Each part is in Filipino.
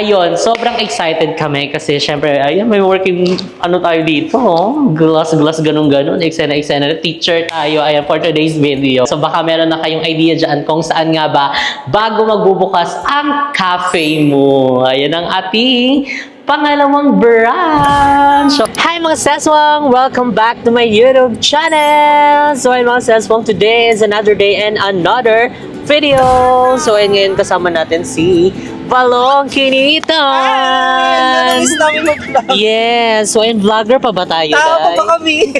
ayun, sobrang excited kami kasi syempre, ayun, may working, tayo dito, glass, ganun-ganun, eksena, teacher tayo, ayan, for today's video. So baka meron na kayong idea dyan kung saan nga ba bago magbubukas ang cafe mo. Ayan ang ating pangalawang branch. Hi mga Seswang! Welcome back to my YouTube channel! So ayun mga Seswang, today is another day and another video. So ayun, ngayon kasama natin si Balong Kinitan! Namiss namin mag-vlog. Yes! So ayun, vlogger pa ba tayo? Tama pa kami.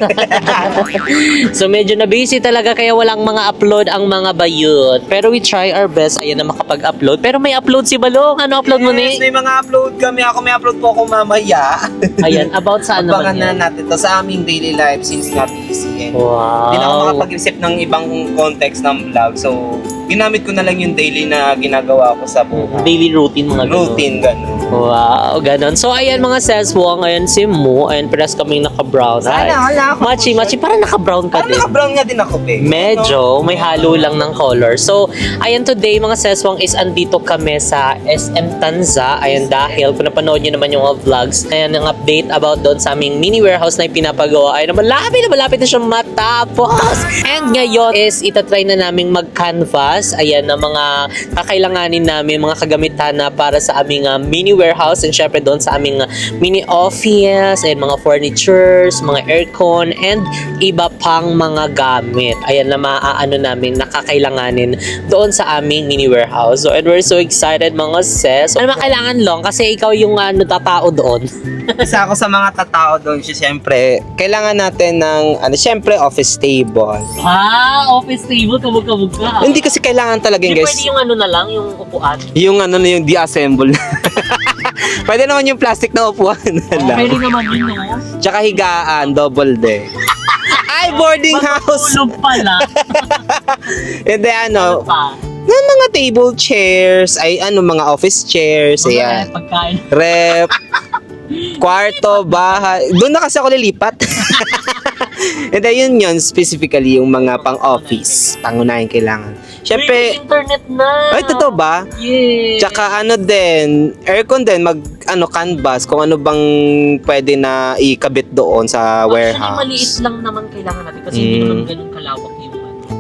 So medyo na busy talaga kaya walang mga upload ang mga bayot. Pero we try our best ayun na makapag-upload. Pero may upload si Balong. Ano upload mo ni? May mga upload kami. May upload po ako mamaya. Ayan, about saan Abangan naman yan? na natin to sa aming daily life since nga busy. Wow! Hindi na ako makapag-isip ng ibang context ng vlog. So, ginamit ko na lang yung daily na ginagawa ko sa buhay. Daily routine mga ganun. Routine, gano'n. Wow, ganun. So, ayan mga Seswang, ayan si Mo, ayan pares kaming naka-brown. Ay, Wala ako. Machi, parang naka-brown ka Parang din. naka-brown nga din ako, be. Medyo, may halo lang ng color. So, ayan today mga Seswang is andito kami sa SM Tanza. Ayan dahil, kung napanood nyo naman yung mga vlogs, ayan ang update about doon sa aming mini warehouse na ipinapagawa. Ayan, malapit na siyang matapos. And ngayon is itatry na naming mag-canvas. Ayan, na mga kakailanganin namin, mga kagamitan na para sa aming mini warehouse and syempre doon sa aming mini office and mga furnitures, mga aircon and iba pang mga gamit. Ayan na maaano namin nakakailanganin doon sa aming mini warehouse. So and we're so excited mga sis. Ano kailangan long kasi ikaw yung tatao doon. Isa ako sa mga tatao doon. Siyempre, kailangan natin ng, siyempre, office table. Office table, kabog-kabog ka. Hindi kasi kailangan talaga Hindi guys. pwede yung na lang, yung upuan. Yung yung di-assemble. Pwede naman yung plastic na upuan na lang. Pwede naman yun, no? Tsaka higaan, double deck. Ay, boarding house! Matulog pala. Hindi Pa. ng mga table chairs, ay mga office chairs, ayan. Pagkain. Rep, kwarto, bahay. Doon na kasi ako lilipat. And then yun specifically yung mga pang-office, pangunahing kailangan. Siyempre, Internet na. ay totoo ba? Yeah. Tsaka din, aircon din, canvas, kung ano bang pwede na ikabit doon sa warehouse. Actually, maliit lang naman kailangan natin kasi hindi naman ganun kalawak yung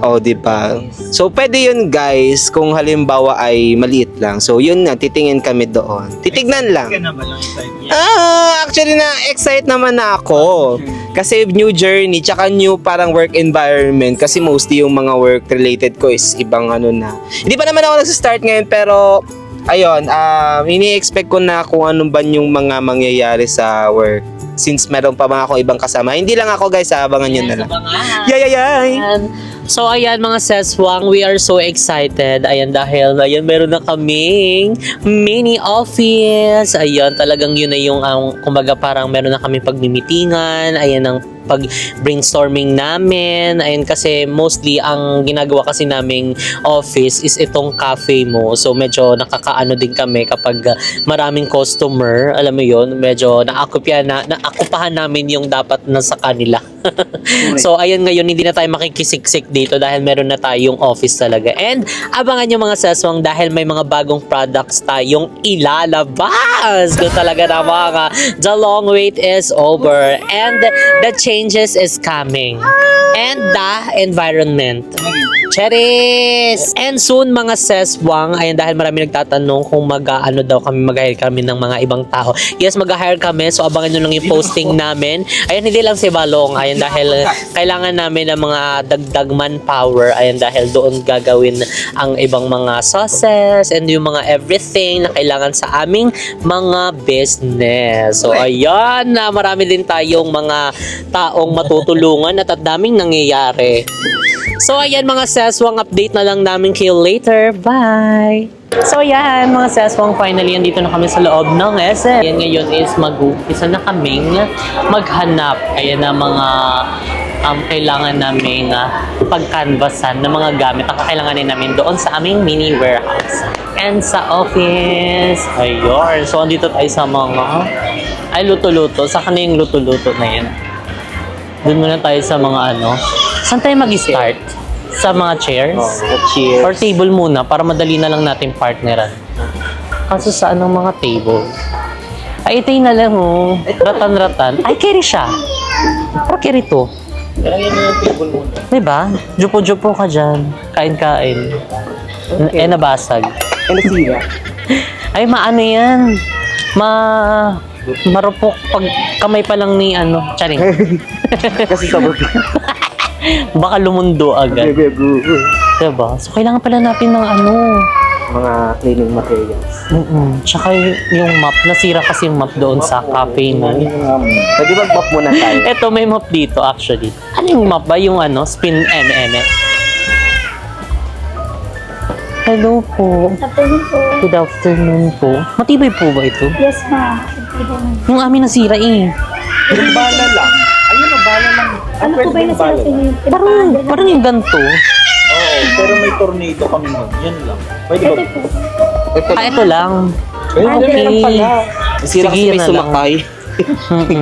Oh, di ba? So, pwede yun guys, kung halimbawa ay maliit lang. So, yun na, titingin kami doon. Titignan lang. Actually na-excite naman na ako. Kasi new journey, tsaka new parang work environment. Kasi mostly yung mga work related ko is ibang na. Hindi pa naman ako nag-start ngayon, pero ayun, ini-expect ko na kung ano ba yung mga mangyayari sa work. Since meron pa mga akong ibang kasama. Hindi lang ako guys, abangan nyo na lang. Yay! So ayan mga Seswang, we are so excited. Ayan dahil meron na kaming mini office. Ayan talagang yun na yung kumbaga parang meron na kami pagmimitingan. Ayan ang pag-brainstorming namin. Ayan kasi mostly ang ginagawa kasi naming office is itong cafe mo. So medyo nakakaano din kami kapag maraming customer. Alam mo yun, medyo naakupahan namin yung dapat na sa kanila. So ayun ngayon, hindi na tayo makikisiksik dito dahil meron na tayong office talaga. And abangan nyo mga Seswang dahil may mga bagong products tayong ilalabas. So talaga na mga the long wait is over and the changes is coming. And the environment. Cheris! And soon mga Seswang, ayun dahil marami nagtatanong kung mag-hire kami ng mga ibang tao. Yes, mag-hire kami. So abangan nyo lang yung posting namin. Ayun, hindi lang si Balong. Ayun dahil kailangan namin ng mga dagdag manpower. Ayun dahil doon gagawin ang ibang mga sauces and yung mga everything na kailangan sa aming mga business. So ayan, marami din tayong mga taong matutulungan at daming nangyayari. So ayan mga Seswang, update na lang namin kayo later. Bye! So yan mga Seswang, finally andito na kami sa loob ng SM. Ayan ngayon is mag-umpisa na kaming maghanap. Ayan na mga kailangan naming pag-canvasan ng mga gamit na kakailanganin namin doon sa aming mini warehouse. And sa office, ayun. So andito tayo sa mga luto-luto. Sa yung luto-luto na yan. Doon muna tayo sa mga Saan tayo mag-start? Sa mga chairs? Cheers. Or table muna para madali na lang natin partneran. Kaso saan ang mga table? Ay, ito yun na lang, oh. Ratan-ratan. Ay, carry siya. Pero carry to. Diba? Jupo-jupo ka dyan. Kain-kain. Eh, nabasag. Nasira. Ay, maano yan. Marupok pag kamay pa lang ni ano. Charing. Kasi sabog. Baka lumundo agad. Diba? So, kailangan pala natin ng ano. Mga cleaning materials. Tsaka yung map. Nasira kasi yung map doon sa cafe mo. Pwede mag-map muna tayo. Eto, may map dito actually. Ano yung map ba? Yung ano? Spin MM. Hello po. Afternoon po. Good afternoon po. Matibay po ba ito? Yes, ma'am. Yung amin nasira eh. Yung bala lang. Ayun ang bala lang. Ano po ba yung nasira sa inyo? Parang yung ganito. Oo, pero may tornado kami nun. Yan lang. Pwede ba? Ito po. Ah, ito lang. Meron Okay. pala. Nasira kasi Sige may na lang. sumakay.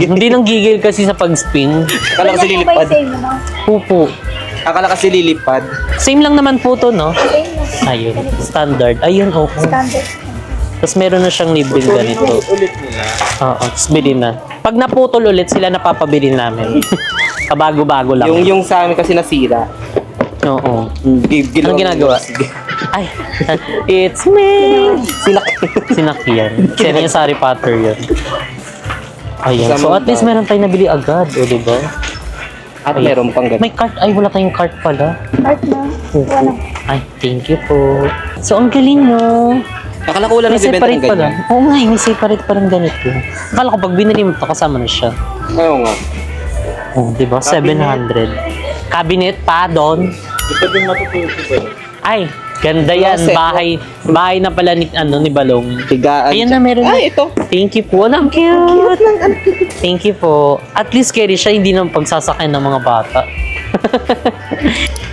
Hindi nang gigil kasi sa pag-spin. Akala kasi Ano po ba lilipad. yung same, no? Pupo. Akala kasi lilipad. Same lang naman po to, no? Same lang. Ayun. Standard. Ayun, oo. Standard. Tapos meron na siyang libreng ganito. Ulit nila. Oo, tapos bilhin na. Pag naputol ulit, sila napapabili namin. Kabago-bago lang. Yung sa amin kasi nasira. Oo. Anong Anong ginagawa? Ay, it's me! Sinakyan. Kasi yung Harry Potter yun. Ayan. So at least meron tayong nabili agad, o diba? At meron pang ganun. May cart. Ay, wala tayong cart pala. Art na. Wala. Ay, thank you po. So, ang galing no. Akala ko wala May nagbibenta ng separate pala. ganyan. Oo nga, may separate parang ganito. Akala ko pag binili mo ito, kasama na siya. Oo nga. Oh, diba? 700. Cabinet pa doon. Ito din matutulog ko. Ay, ganda yan. Closet. Bahay na pala ni, ni Balong. Tigaan. Ayan na, meron na. Ay, ito. Thank you po. Ang cute. Thank you po. At least carry siya, hindi naman pagsasakyan ng mga bata.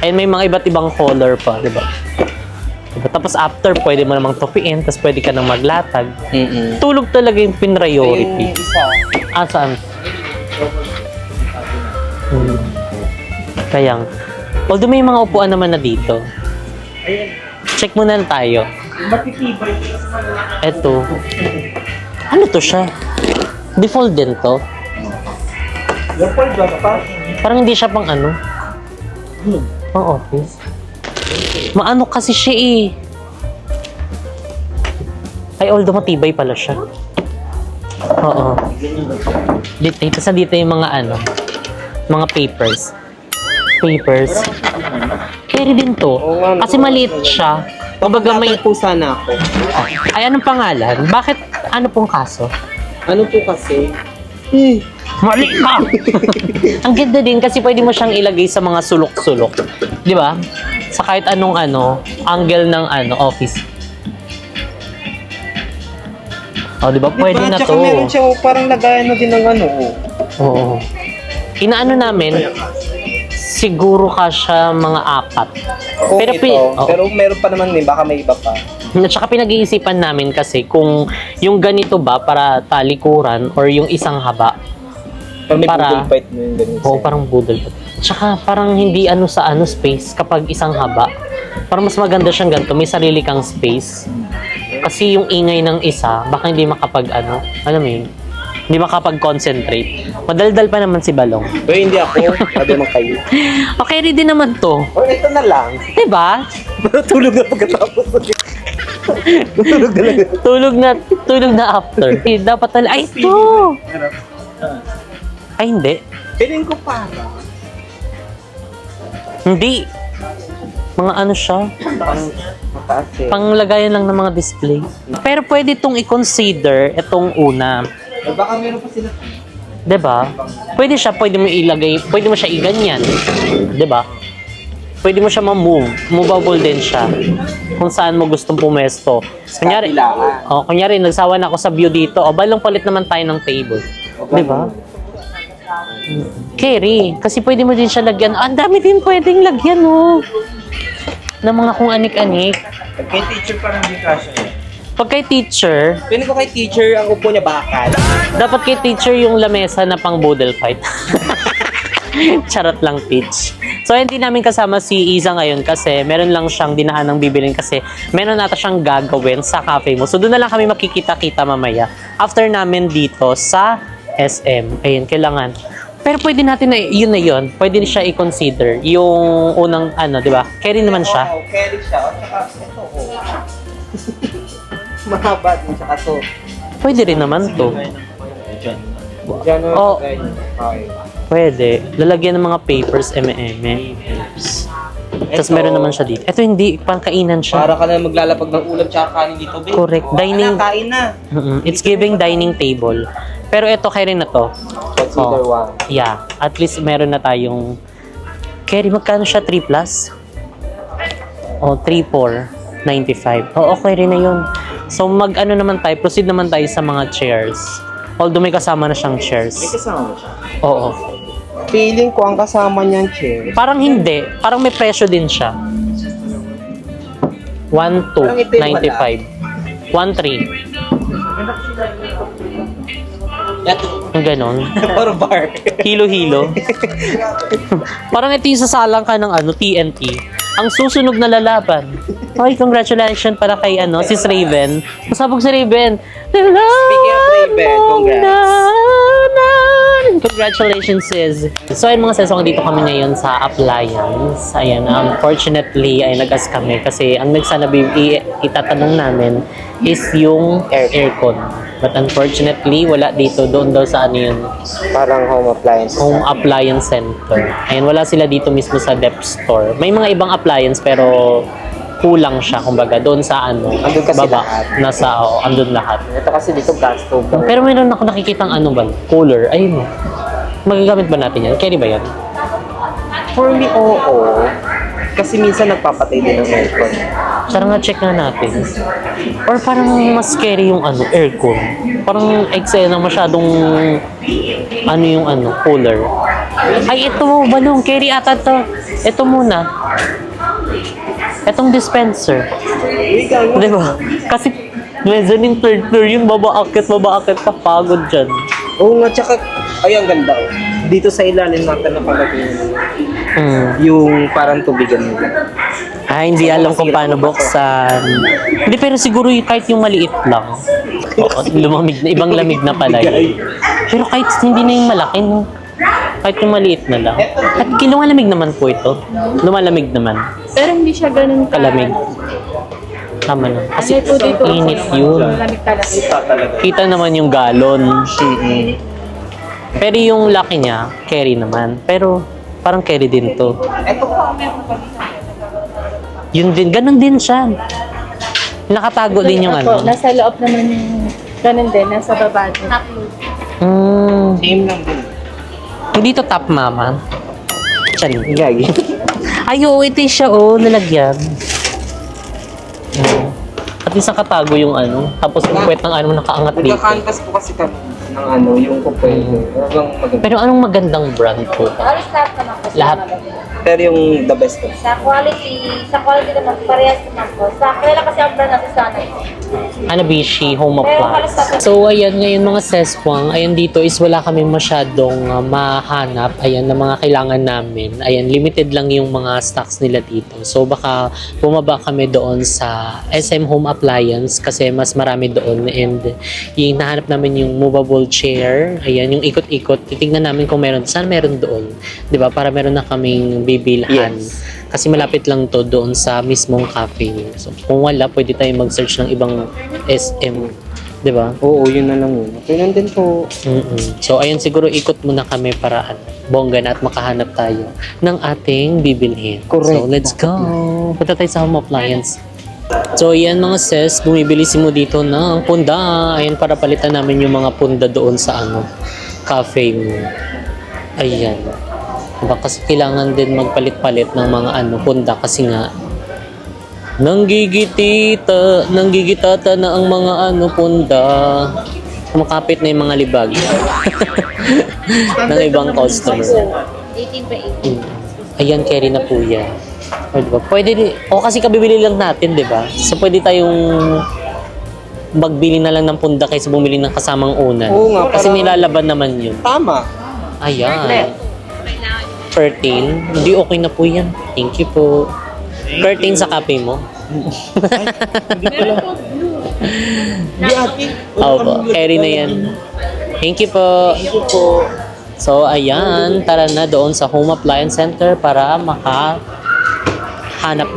Ayun, may mga iba't ibang color pa, di ba? Diba? Tapos after, pwede mo namang topiin, tapos pwede ka nang maglatag. Tulog talaga yung priority. Yung isa. Ah, saan? Kaya, although may mga upuan naman na dito. Check muna lang tayo. Eto. Ano to siya? Default din to. Parang hindi siya pang ano. Pang office. Maano kasi siya eh. Ay, although matibay pala siya. Oo. Dito yung mga ano. Mga papers. Carry din to. Oo nga, Kasi maliit siya. Kumbaga may... po sana ako. Ay, anong pangalan? Bakit? Ano pong kaso? Ano po kasi? Mali ka! Ang ganda din kasi pwede mo siyang ilagay sa mga sulok-sulok. Di ba? Sa kahit anong angle ng office. O, di ba? Pwede na Tsaka to. meron siya parang lagayan na din ng ano. Oo. Inaano namin, siguro ka siya mga 4. Pero, oo. pero meron pa naman baka may iba pa. At saka pinag-iisipan namin kasi kung yung ganito ba para talikuran or yung isang haba. Parang may Para- Google fight na yung ganun. Oo, parang budol. Tsaka parang hindi space kapag isang haba. Parang mas maganda siyang ganito, may sarili kang space. Kasi yung ingay ng isa, baka hindi alam mo yun, hindi makapag-concentrate. Madaldal pa naman si Balong. Pero hindi ako, sabi naman kayo. Okay, ready naman to. O, ito na lang. Diba? Pero tulog na pagkatapos. Tulog na after. Dapat talaga, ay, ito! Ay, hindi. Piling ko para. Hindi. Mga ano siya, Pang mataas eh. panglagayan lang ng mga display. Pero pwede itong i-consider itong una. Eh, baka meron pa sila. 'Di ba? Pwede mo ilagay, pwede mo siya iganyan. 'Di ba? Pwede mo siya ma-move. Movable din siya. Kung saan mo gustong pumesto. Kunyari, kunyari nagsawa na ako sa view dito. O, balong palit naman tayo ng table. 'Di ba? Carry. Kasi pwede mo din siya lagyan. Ang dami din pwedeng lagyan, oh. Ng mga kung anik-anik. Kay teacher parang di kasha eh. Pag kay teacher, Piling ko kay teacher, ang upo niya bakal. dapat kay teacher yung lamesa na pang boodle fight. Charot lang, teach. So, hindi namin kasama si Iza ngayon kasi meron lang siyang dinaan ng bibilin kasi meron nata siyang gagawin sa cafe mo. So, doon na lang kami makikita-kita mamaya. After namin dito sa SM. Ayun, kailangan. Pero pwede natin na yun. Pwede siya i-consider. Yung unang di ba? Carry naman siya. Oo, carry siya. At saka, ito, mahaba din, tsaka to. Pwede rin naman to. Diyan na, Oh. okay. Pwede. Lalagyan ng mga papers, Tapos meron naman siya dito. Ito hindi, pangkainan siya. Para ka na maglalapag ng ulam tsaka kanin dito, babe. Correct. Dining. Kain na. It's giving dining table. Pero ito, carry na to. Consider one. Yeah. At least meron na tayong... Carry, magkano siya? 3 plus? O, 3,495. O, okay rin na yun. So, naman tayo, proceed naman tayo sa mga chairs. Although may kasama na siyang chairs. May kasama siya. Oo. Feeling ko ang kasama niyan, chair. Parang hindi. Parang may presyo din siya. 1,295. 1,300. Yung ganon. Or bar. Hilo-hilo. Parang ito yung sasalang ka ng TNT. Ang susunog na lalaban. Ay, congratulations para kay Sis Raven. Masabog si Raven. Speaking of Raven, congrats. Congratulations, sis. So, ayun mga sis, dito kami ngayon sa appliance. Ayan, unfortunately, ay nag-ask kami kasi ang sana itatanong namin is yung aircon. But unfortunately, wala dito. Doon daw sa yun? Parang home appliance. Home appliance center. Ayan, wala sila dito mismo sa dep store. May mga ibang appliance pero kulang siya, kumbaga, doon sa Andun kasi baba. lahat. Andun lahat. Ito kasi dito gas stove. Pero meron ako nakikitang ba? Cooler. Ayun. Magagamit ba natin yan? Carry ba yan? For me, oo. Kasi minsan nagpapatay din ng aircon. Tara nga, check nga natin. Or parang mas scary yung aircon. Parang eksena masyadong cooler. Ay, ito, balong. Carry ata to. Ito muna. Etong dispenser. Di ba? Kasi mezzanine third floor yun, baba-akit ka, pagod dyan. Oo nga, tsaka, ay, ang ganda. Oh. Dito sa ilalim natin napalagay yung parang tubigan nila. Ay, hindi alam kung paano buksan. Hindi, pero siguro kahit yung maliit lang. Oo, lumamig na, ibang lamig na pala yun. Pero kahit hindi na yung malaki, no? Kahit yung maliit na lang. At lumalamig naman po ito. Lumalamig naman. Pero hindi siya ganun Kalamig. Tama na. Kasi Ano po dito? init yun. Malamig talaga. Kita naman yung galon. Pero yung laki niya, carry naman. Pero parang carry din to. Yun din, ganun din siya. Nakatago din yung Nasa loob naman yung ganun din, nasa baba din. Same lang din. Hindi to top mama. Charing. Gagi. Ay, oo, ito siya, nalagyan. At least nakatago yung tapos yung puwet ng nakaangat dito. Nagka-canvas po kasi kami ng yung kupwede. Hanggang maganda. Pero anong magandang brand po? Halos lahat naman po. Lahat. Pero yung the best po. Sa quality naman, parehas naman po. Kaya kasi ang brand natin sana. Hanabishi Home Appliance. So, ayan, ngayon mga seswang, ayan dito is wala kami masyadong mahanap, ayan, na mga kailangan namin. Ayan, limited lang yung mga stocks nila dito. So, baka bumaba kami doon sa SM Home Appliance kasi mas marami doon and yung nahanap namin yung movable chair, ayan, yung ikot-ikot, titignan namin kung meron. Saan meron doon? 'Di ba? Para meron na kaming bibilhan. Yes. Kasi malapit lang to doon sa mismong cafe. So, kung wala, pwede tayong mag-search ng ibang SM. Di ba? Oo, yun na lang yun. Okay lang din po. So, ayun, siguro ikot muna kami para bongga na at makahanap tayo ng ating bibilhin. Correct. So, let's go. Punta tayo sa Home Appliance. So, ayan mga sis, bumibili si mo dito ng punda. Ayan, para palitan namin yung mga punda doon sa cafe mo. Ayan. Diba? Kasi kailangan din magpalit-palit ng mga punda kasi nga nanggigitata na ang mga punda. Kumakapit na yung mga libag ng ibang customer. 18 by 18. Ayan, carry na po yan. O, diba? Pwede din, kasi kabibili lang natin, diba? So, pwede tayong magbili na lang ng punda kaysa bumili ng kasamang unan. Oo nga, Kasi nilalaban naman yun. Tama. Ayan. curtain. Hindi, okay na po yan. Thank you po. Curtain sa kape mo. Hindi ate. Opo, carry na yan. Thank you po. So, ayan. Tara na doon sa Home Appliance Center para makahanap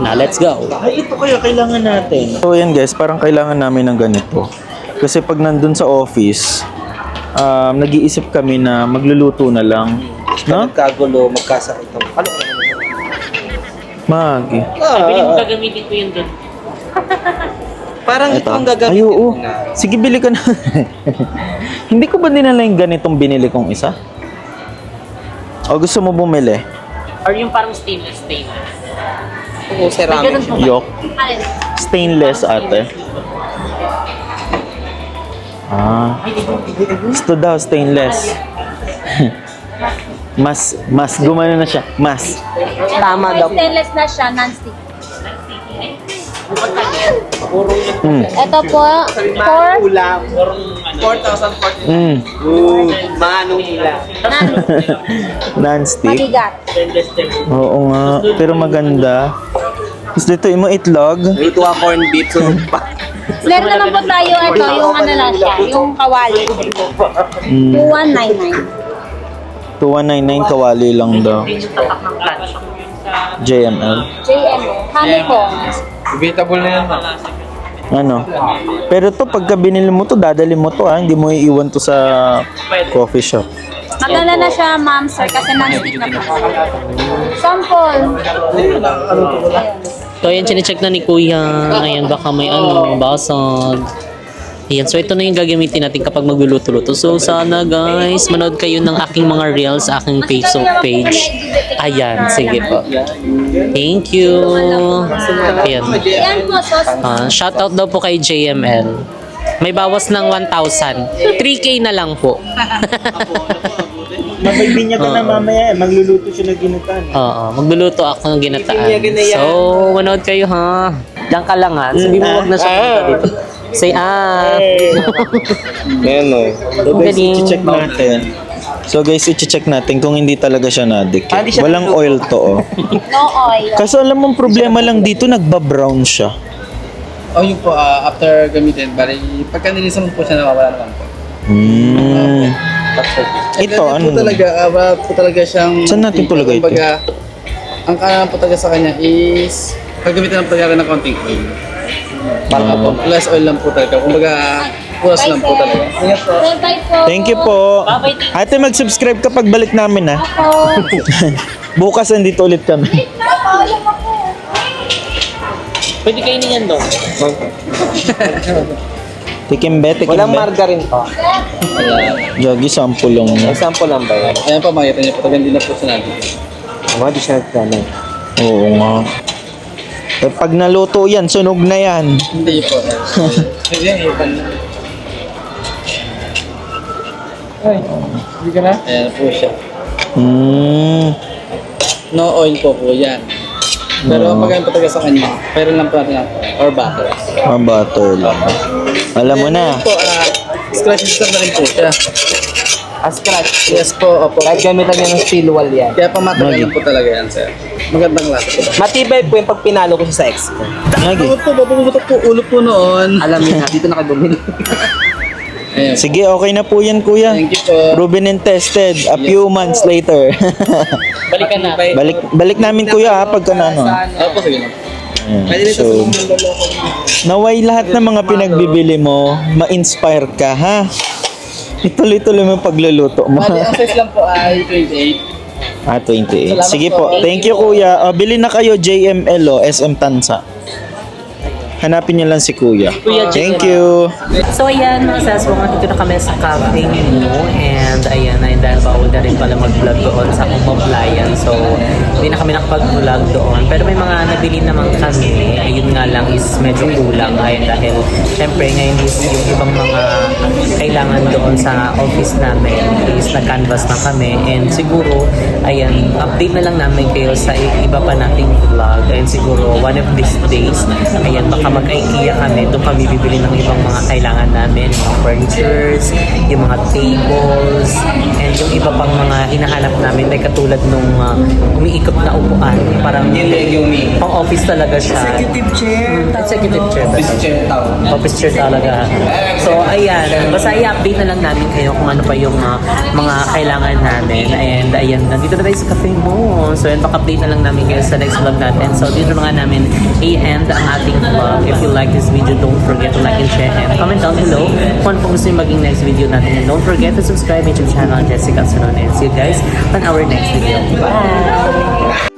na. Let's go. Ay, ito kaya kailangan natin. So yan guys, parang kailangan namin ng ganito. Kasi pag nandun sa office, nag-iisip kami na magluluto na lang. No? Magkagulo, magkasakit. Ano? Magi. Sabi mo gagamitin ko yun doon. Parang ito ang gagawin. Ay, oo. Sige, bili ka na. Hindi ko ba dinala yung ganitong binili kong isa? O gusto mo bumili? Or yung parang stainless. Oo, ceramic. Yok. Stainless ate. Gusto daw stainless. mas gumano na siya. Mas. Tama daw. Stainless na siya, non-stick. Mm. Ito po, 4. Ulam. 4,040. Mm. Manong ulam. Non-stick. Mabigat. Oo nga. Pero maganda. Gusto ito mo itlog? Luto ako corn beef. Sunog pa. Meron naman po tayo ito, yung ano lang siya, yung kawali. 2199. 2199 kawali lang daw. JML. JM, honeycomb. Debatable na yan. Ano? Pero to pagka binili mo to, dadali mo to hindi mo iiwan to sa coffee shop. Maganda na siya, ma'am, sir, kasi non-stick na po. Sample. Ayun. So, ayan, chinecheck na ni Kuya. Ayan, baka may basag. Ayan, so ito na yung gagamitin natin kapag magluluto-luto. So, sana guys, manood kayo ng aking mga reels sa aking Facebook page. Ayan, sige po. Thank you. Ayan. Yan po, sauce. Shoutout daw po kay JML. May bawas ng 1,000. 3K na lang po. Mabibinya ka na mamaya eh. Magluluto siya na ginutan. Oo, magluluto ako ng ginataan. So, manood kayo ha. Diyan ka lang ha. Sabi mo wag na siya punta dito. Say Ayan o. So guys, i-check natin. So guys, i-check natin kung hindi talaga siya nadikit. Walang oil to No oil. Kaso alam mo, problema lang dito, nagba-brown siya. Oh, yun po, after gamitin, bali, pagka nilisan mo po siya, nawawala naman po. Ito, And then, ano? po talaga, wala po talaga siyang... Saan natin po lagay ito? Kumbaga, ang kailangan po talaga sa kanya is, paggamitin lang po talaga ng konting oil. Para po, less oil lang po talaga. Kumbaga, puras lang po talaga. Ingat po. Well, bye po. Thank you po. Ate, mag-subscribe ka pag balik namin ha. Ako. Bukas andito ulit kami. Pwede kainin yan doon. Tikimbe, tikimbe. Walang margarine pa. Jagi, sample lang. Example lang ba yan? Ayan po, makikita niyo po, talaga hindi na po siya natin. Di siya nagtanong. Oo nga. Eh, pag naluto yan, sunog na yan. Hindi po. Hindi yan, ipan na. Ay, hindi ka na? Ayan po siya. No oil po yan. Pero maganda po talaga sa kanya, pero lang po natin or butter. Butter lang. Alam mo na. Ayan po, scratch system na rin po siya. Scratch. Yes po, opo. Kahit gamitan niya ng steel wall yan. Kaya pamatagal po talaga yan, sir. Magandang lasa. Matibay po yung pag pinalo ko siya sa ex ko. Lagi. Ulo po, papagutok po, ulo po noon. Alam niyo na, dito na kayo bumili. Ayan. Sige, okay na po yan, kuya. Thank you po. Proven and tested a few months later. Balikan na. balik namin, kuya, pagka na ano. Opo, sige na. Ayan. So, naway lahat ng mga pinagbibili mo, ma-inspire ka, ha? Ituloy-tuloy mo yung pagluluto mo. Bali, ang size lang po ay 28. 28. Sige po. Thank you, kuya. Bili na kayo JML, SM Tansa. Hanapin niyo lang si kuya. Thank you. So ayan mga saswang, dito na kami sa cafe mo and ayan, dahil bawal na rin pala mag-vlog doon sa Home Appliance. So hindi na kami nakapag-vlog doon. Pero may mga nabili naman kami. Ayun nga lang is medyo kulang. Ayun dahil syempre ngayon is yung ibang mga kailangan doon sa office namin is nag-canvas na kami. And siguro, ayan, update na lang namin kayo sa iba pa nating vlog. And siguro one of these days, ayan, baka mag-IKEA kami, doon kami bibili ng ibang mga kailangan namin, mga furnitures, yung mga tables, office. And yung iba pang mga hinahanap namin ay katulad nung umiikot na upuan. Parang pang office talaga siya. Executive chair. Executive chair. Office chair talaga. So, ayan. Basta i-update na lang namin kayo kung ano pa yung mga kailangan namin. And ayan, nandito na tayo sa cafe mo. So, ayan, update na lang namin kayo sa next vlog natin. So, dito na nga namin i-end ang ating vlog. If you like this video, don't forget to like and share and comment down below kung ano pong gusto yung maging next video natin. And don't forget to subscribe to YouTube channel Jessica Sunon. And see you guys on our next video. Bye!